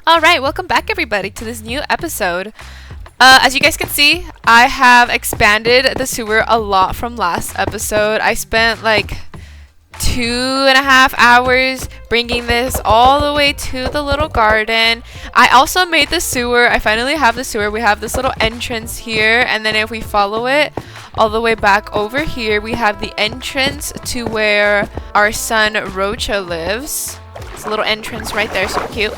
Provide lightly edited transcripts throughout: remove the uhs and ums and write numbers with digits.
Alright, welcome back everybody to this new episode. As you guys can see, I have expanded the sewer a lot from last episode. I spent like 2.5 hours bringing this all the way to the little garden. I also made the sewer. I finally have the sewer. We have this little entrance here, and then if we follow it all the way back over here, we have the entrance to where our son Rocha lives. It's a little entrance right there, so cute.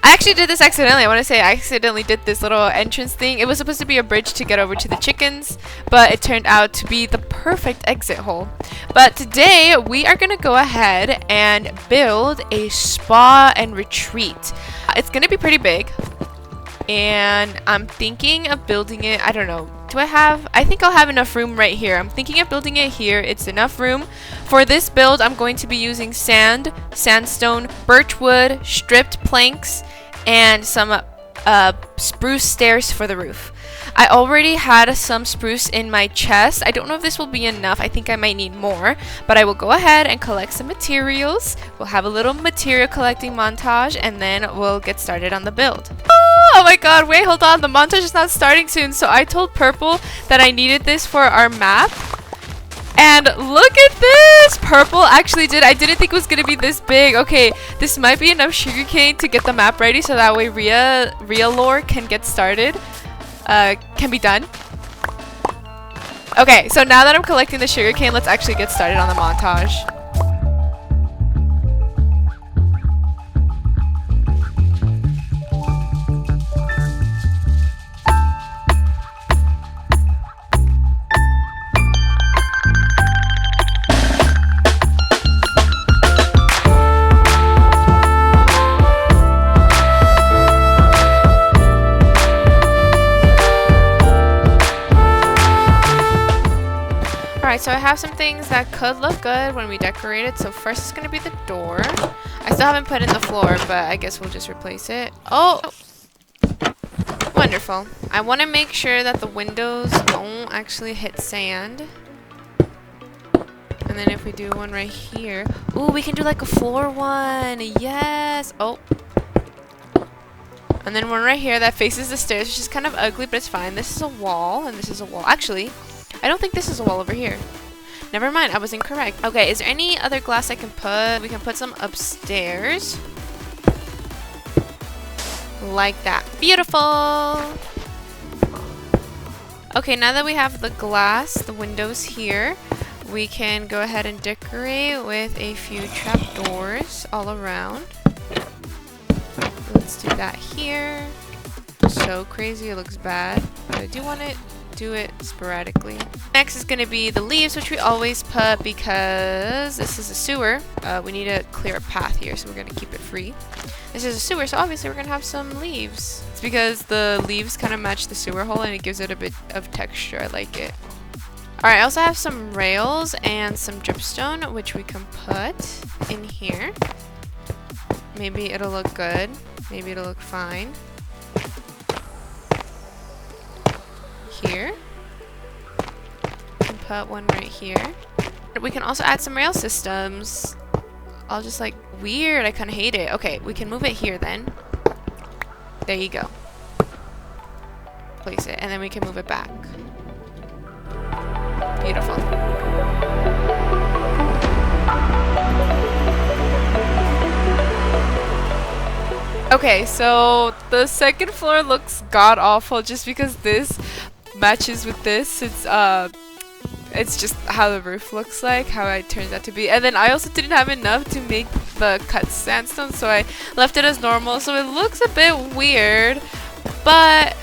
I actually did this accidentally. I want to say I accidentally did this little entrance thing. It was supposed to be a bridge to get over to the chickens, but it turned out to be the perfect exit hole. But today we are going to go ahead and build a spa and retreat. It's going to be pretty big, and I'm thinking of building it, I don't know, I think I'll have enough room right here. I'm thinking of building it here. It's enough room. For this build, I'm going to be using sand, sandstone, birch wood, stripped planks, and some spruce stairs for the roof. I already had some spruce in my chest. I don't know if this will be enough. I think I might need more, but I will go ahead and collect some materials. We'll have a little material collecting montage, and then we'll get started on the build. Oh my god, wait, hold on. The montage is not starting soon. So I told Purple that I needed this for our map. And look at this! Purple actually did. I didn't think it was going to be this big. Okay, this might be enough sugarcane to get the map ready so that way Ria lore can get started. Can be done. Okay, so now that I'm collecting the sugarcane, let's actually get started on the montage. Alright, so I have some things that could look good when we decorate it. So first is going to be the door. I still haven't put in the floor, but I guess we'll just replace it. Oh! Wonderful. I want to make sure that the windows don't actually hit sand. And then if we do one right here... Ooh, we can do like a floor one! Yes! Oh! And then one right here that faces the stairs, which is kind of ugly, but it's fine. This is a wall, and this is a wall. Actually... I don't think this is a wall over here. Never mind, I was incorrect. Okay, is there any other glass I can put? We can put some upstairs. Like that. Beautiful! Okay, now that we have the glass, the windows here, we can go ahead and decorate with a few trapdoors all around. Let's do that here. So crazy, it looks bad. But I do want it do it sporadically. Next is going to be the leaves, which we always put because this is a sewer. We need to clear a path here, so we're going to keep it free. This is a sewer, so obviously we're going to have some leaves. It's because the leaves kind of match the sewer hole and it gives it a bit of texture. I like it. Alright, I also have some rails and some dripstone, which we can put in here. Maybe it'll look good. Maybe it'll look fine. Here. We can put one right here. We can also add some rail systems. I'll just like weird. I kind of hate it. Okay, we can move it here then. There you go. Place it, and then we can move it back. Beautiful. Okay, so the second floor looks god awful just because this matches with this. It's just how the roof looks like, how it turns out to be. And then I also didn't have enough to make the cut sandstone, so I left it as normal. So it looks a bit weird, but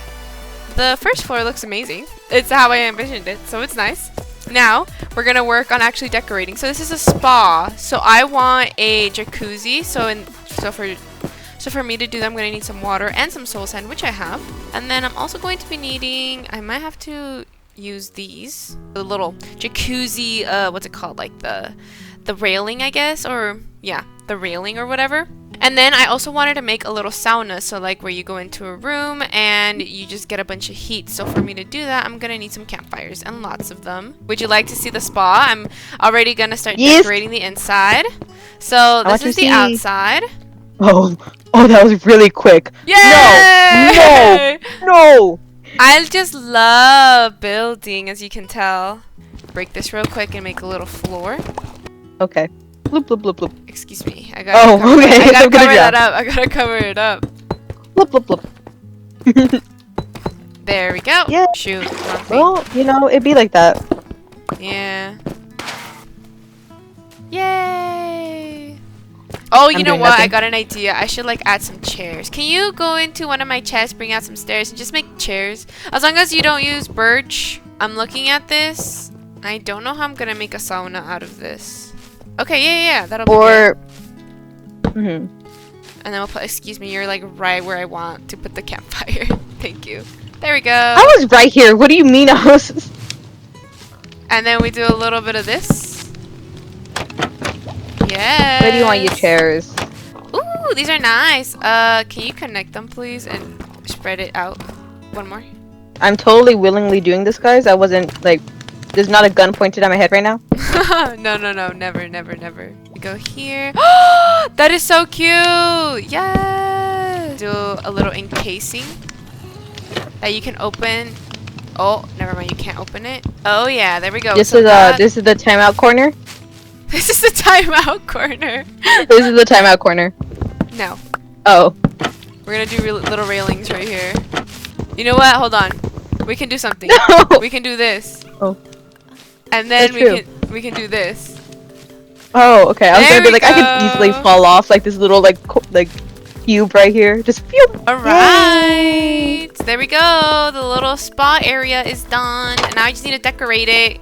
the first floor looks amazing. It's how I envisioned it, so it's nice. Now, we're going to work on actually decorating. So this is a spa, so I want a jacuzzi. So for me to do that, I'm going to need some water and some soul sand, which I have. And then I'm also going to be needing, I might have to use these. The little jacuzzi, what's it called? Like the railing, I guess? Or, yeah, the railing or whatever. And then I also wanted to make a little sauna. So like where you go into a room and you just get a bunch of heat. So for me to do that, I'm going to need some campfires and lots of them. Would you like to see the spa? I'm already going to start decorating the inside. So this is the outside. Oh, Oh, that was really quick. Yay! No! I just love building, as you can tell. Break this real quick and make a little floor. Okay. Bloop, bloop, bloop, bloop. Excuse me. I gotta cover, okay. I gotta Good cover job. that up. I gotta cover it up. Bloop, bloop, bloop. There we go. Yeah. Shoot. Wrong thing. Well, you know, it'd be like that. Yeah. Yay! Oh, you I'm know doing what? I nothing. got an idea. I should like add some chairs. Can you go into one of my chests, bring out some stairs, and just make chairs? As long as you don't use birch. I'm looking at this. I don't know how I'm gonna make a sauna out of this. Okay, yeah. That'll be good. Mhm. And then we'll put, excuse me, you're like right where I want to put the campfire. Thank you. There we go. I was right here. What do you mean I was? And then we do a little bit of this. Yeah. Where do you want your chairs? Ooh, these are nice. Can you connect them, please, and spread it out? One more. I'm totally willingly doing this, guys. I wasn't like, there's not a gun pointed at my head right now. No, never. We go here. That is so cute. Yeah. Do a little encasing that you can open. Oh, never mind. You can't open it. Oh yeah, there we go. This So is the timeout corner. This is the timeout corner. This is the timeout corner. No. Oh. We're gonna do little railings right here. You know what? Hold on. We can do something. No. We can do this. Oh. And then That's we can do this. Oh, okay. I was There gonna be we like, I could easily go. fall off like this little like cube right here. Just phew. All right. There we go. The little spa area is done. And now I just need to decorate it.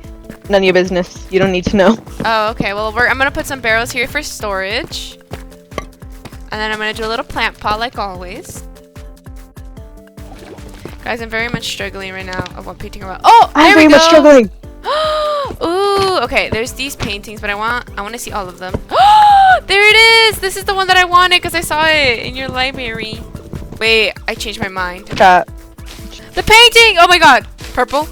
None of your business. You don't need to know. Oh, okay. Well, I'm gonna put some barrels here for storage. And then I'm gonna do a little plant pot like always. Guys, I'm very much struggling right now of what painting about. Oh, there I'm we very go. much struggling. Ooh, okay. There's these paintings, but I want to see all of them. There it is. This is the one that I wanted because I saw it in your library. Wait, I changed my mind. Chat. The painting. Oh my God, purple.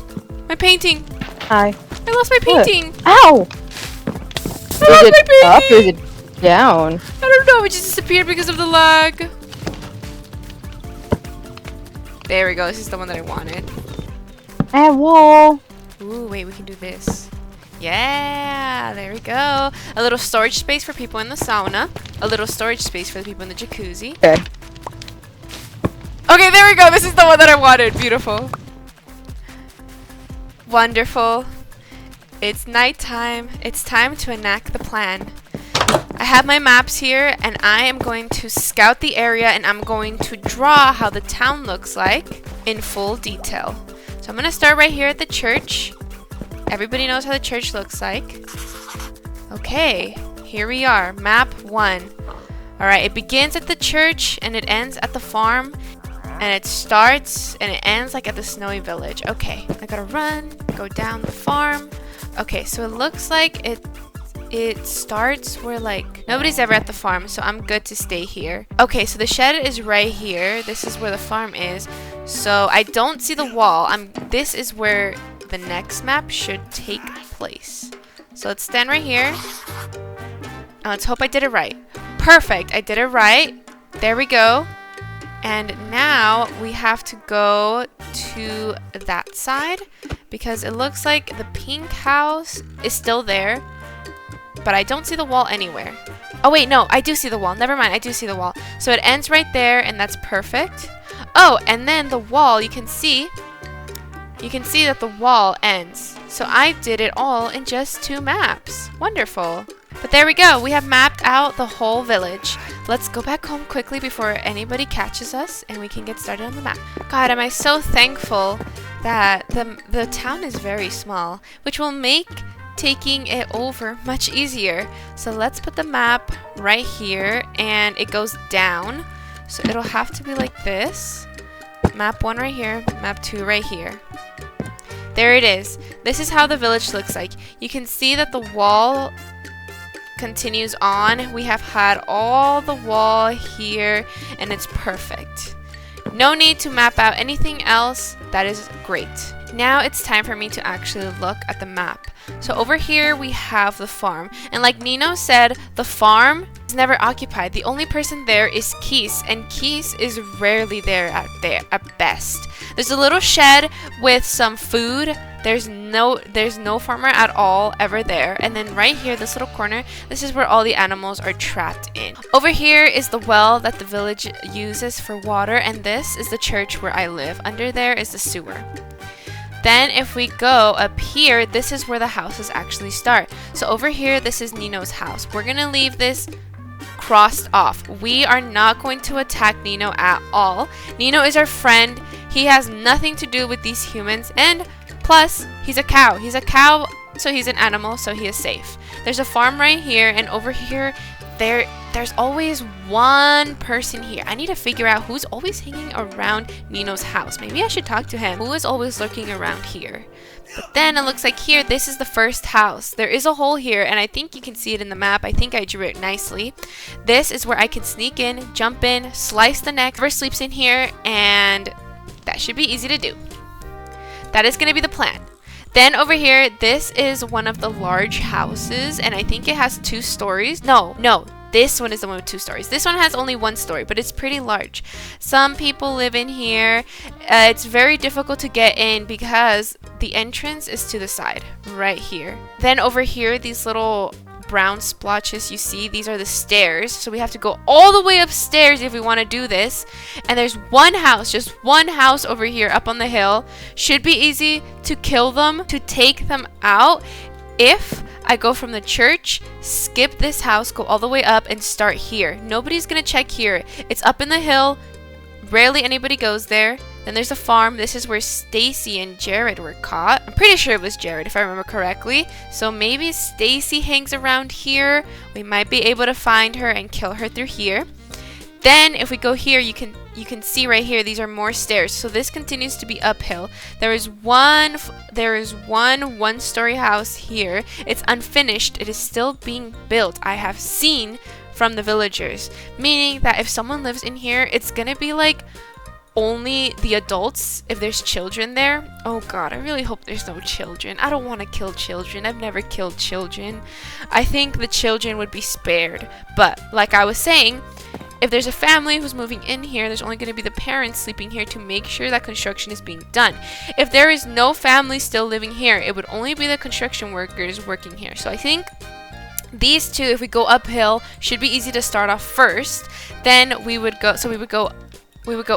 My painting. Hi. I lost my painting. Ow. I lost Is my it up or is painting. it down? I don't know. It just disappeared because of the lag. There we go. This is the one that I wanted. I have wall. Ooh, wait, we can do this. Yeah, there we go. A little storage space for people in the sauna. A little storage space for the people in the jacuzzi. Okay. Okay, there we go. This is the one that I wanted. Beautiful. Wonderful. It's nighttime. It's time to enact the plan. I have my maps here, and I am going to scout the area, and I'm going to draw how the town looks like in full detail. So I'm going to start right here at the church. Everybody knows how the church looks like. Okay, here we are. Map 1. Alright, it begins at the church, and it ends at the farm. And it starts, and it ends like at the snowy village. Okay, I gotta run, go down the farm. Okay, so it looks like it starts where like nobody's ever at the farm, so I'm good to stay here. Okay, so the shed is right here. This is where the farm is. So I don't see the wall. This is where the next map should take place. So let's stand right here. And let's hope I did it right. Perfect, I did it right. There we go. And now we have to go to that side because it looks like the pink house is still there. But I don't see the wall anywhere. Oh wait, no, I do see the wall. Never mind, I do see the wall. So it ends right there, and that's perfect. Oh, and then the wall, you can see that the wall ends. So I did it all in just 2 maps. Wonderful. But there we go. We have mapped out the whole village. Let's go back home quickly before anybody catches us, and we can get started on the map. God, am I so thankful that the town is very small, which will make taking it over much easier. So let's put the map right here, and it goes down. So it'll have to be like this. Map 1 right here, map 2 right here. There it is. This is how the village looks like. You can see that the wall continues on. We have had all the wall here, and it's perfect. No need to map out anything else. That is great. Now it's time for me to actually look at the map. So over here we have the farm, and like Nino said, the farm It's never occupied. The only person there is Keese, and Keese is rarely there at best. There's a little shed with some food. There's no farmer at all ever there. And then right here, this little corner, this is where all the animals are trapped in. Over here is the well that the village uses for water, and this is the church where I live. Under there is the sewer. Then if we go up here, this is where the houses actually start. So over here, this is Nino's house. We're gonna leave this crossed off. We are not going to attack Nino at all. Nino is our friend. He has nothing to do with these humans, and plus he's a cow. He's a cow, so he's an animal, so he is safe. There's a farm right here, and over here there's always one person here. I need to figure out who's always hanging around Nino's house. Maybe I should talk to him. Who is always lurking around here? But then it looks like here, this is the first house. There is a hole here, and I think you can see it in the map. I think I drew it nicely. This is where I can sneak in, jump in, slice the neck. Whoever sleeps in here, and that should be easy to do. That is going to be the plan. Then over here, this is one of the large houses, and I think it has 2 stories. No, this one is the one with 2 stories. This one has only 1 story, but it's pretty large. Some people live in here. It's very difficult to get in because the entrance is to the side, right here. Then over here, these little brown splotches you see, these are the stairs, so we have to go all the way upstairs if we want to do this. And there's one house, just one house over here up on the hill. Should be easy to kill them, to take them out, if I go from the church, skip this house, go all the way up, and start here. Nobody's gonna check here. It's up in the hill. Rarely anybody goes there. Then there's a farm. This is where Stacy and Jared were caught. I'm pretty sure it was Jared, if I remember correctly. So maybe Stacy hangs around here. We might be able to find her and kill her through here. Then if we go here, you can see right here, these are more stairs. So this continues to be uphill. There is one one-story house here. It's unfinished. It is still being built. I have seen from the villagers, meaning that if someone lives in here, it's gonna be like only the adults if there's children there. Oh god, I really hope there's no children. I don't want to kill children. I've never killed children. I think the children would be spared. But like I was saying, if there's a family who's moving in here, there's only going to be the parents sleeping here to make sure that construction is being done. If there is no family still living here, it would only be the construction workers working here. So I think these two, if we go uphill, should be easy to start off first. Then we would go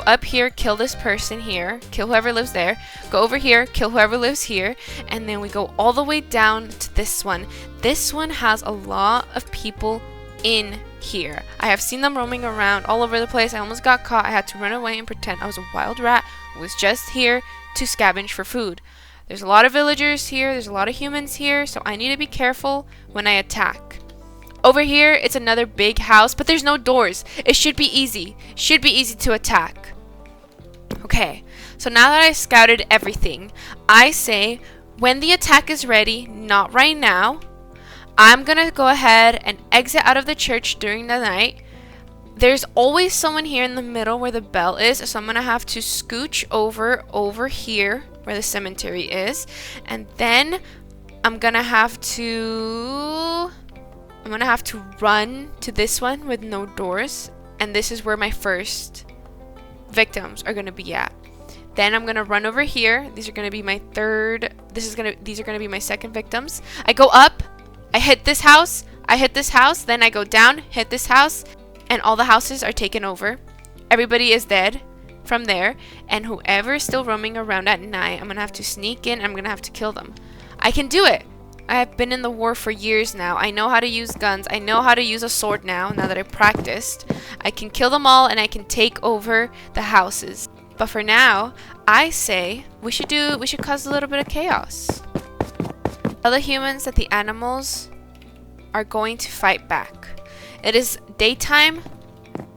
up here, kill this person here, kill whoever lives there, go over here, kill whoever lives here, and then we go all the way down to this one. This one has a lot of people in here. I have seen them roaming around all over the place. I almost got caught. I had to run away and pretend I was a wild rat who was just here to scavenge for food. There's a lot of villagers here. There's a lot of humans here, so I need to be careful when I attack. Over here, it's another big house, but there's no doors. It should be easy. Should be easy to attack. Okay, so now that I scouted everything, I say when the attack is ready, not right now, I'm gonna go ahead and exit out of the church during the night. There's always someone here in the middle where the bell is, so I'm gonna have to scooch over here where the cemetery is, and then I'm gonna have to run to this one with no doors, and this is where my first victims are gonna be at. Then I'm gonna run over here. These are gonna be my these are gonna be my second victims. I go up, I hit this house, then I go down, hit this house, and all the houses are taken over. Everybody is dead from there, and whoever is still roaming around at night, I'm gonna have to sneak in, I'm gonna have to kill them. I can do it. I have been in the war for years now. I know how to use guns. I know how to use a sword now that I practiced. I can kill them all and I can take over the houses. But for now, I say we should cause a little bit of chaos. Tell the humans that the animals are going to fight back. It is daytime.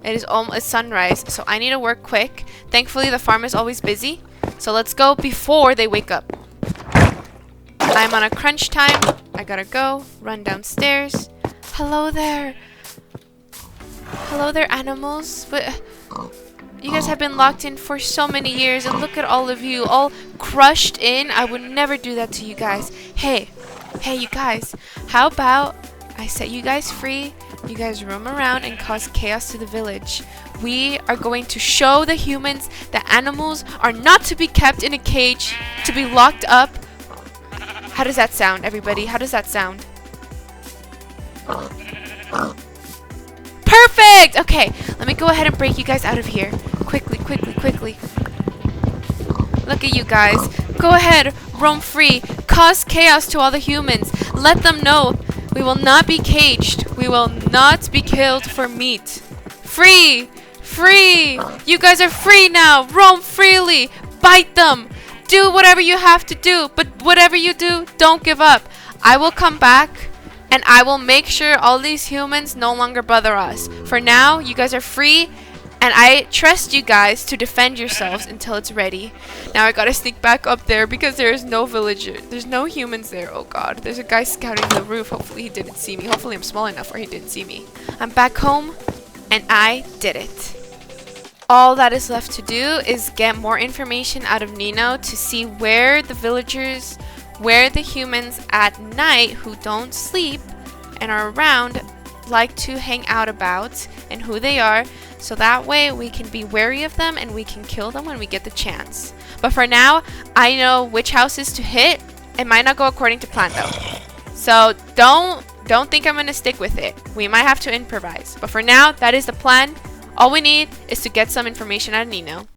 It is almost sunrise, so I need to work quick. Thankfully, the farm is always busy. So let's go before they wake up. I'm on a crunch time. I gotta go. Run downstairs. Hello there. Hello there, animals. But you guys have been locked in for so many years, and look at all of you, all crushed in. I would never do that to you guys. Hey, you guys. How about I set you guys free? You guys roam around and cause chaos to the village. We are going to show the humans that animals are not to be kept in a cage, to be locked up. How does that sound, everybody? How does that sound? Perfect! Okay, let me go ahead and break you guys out of here. Quickly, quickly, quickly. Look at you guys. Go ahead, roam free. Cause chaos to all the humans. Let them know we will not be caged. We will not be killed for meat. Free! Free! You guys are free now. Roam freely. Bite them. Do whatever you have to do. But whatever you do, don't give up. I will come back and I will make sure all these humans no longer bother us. For now, you guys are free. And I trust you guys to defend yourselves until it's ready. Now I gotta sneak back up there because there is no villager. There's no humans there. Oh god. There's a guy scouting the roof. Hopefully he didn't see me. Hopefully I'm small enough where he didn't see me. I'm back home and I did it. All that is left to do is get more information out of Nino to see where the villagers, where the humans at night who don't sleep and are around like to hang out about and who they are. So that way we can be wary of them and we can kill them when we get the chance. But for now, I know which houses to hit. It might not go according to plan though. So don't think I'm going to stick with it. We might have to improvise. But for now, that is the plan. All we need is to get some information out of Nino.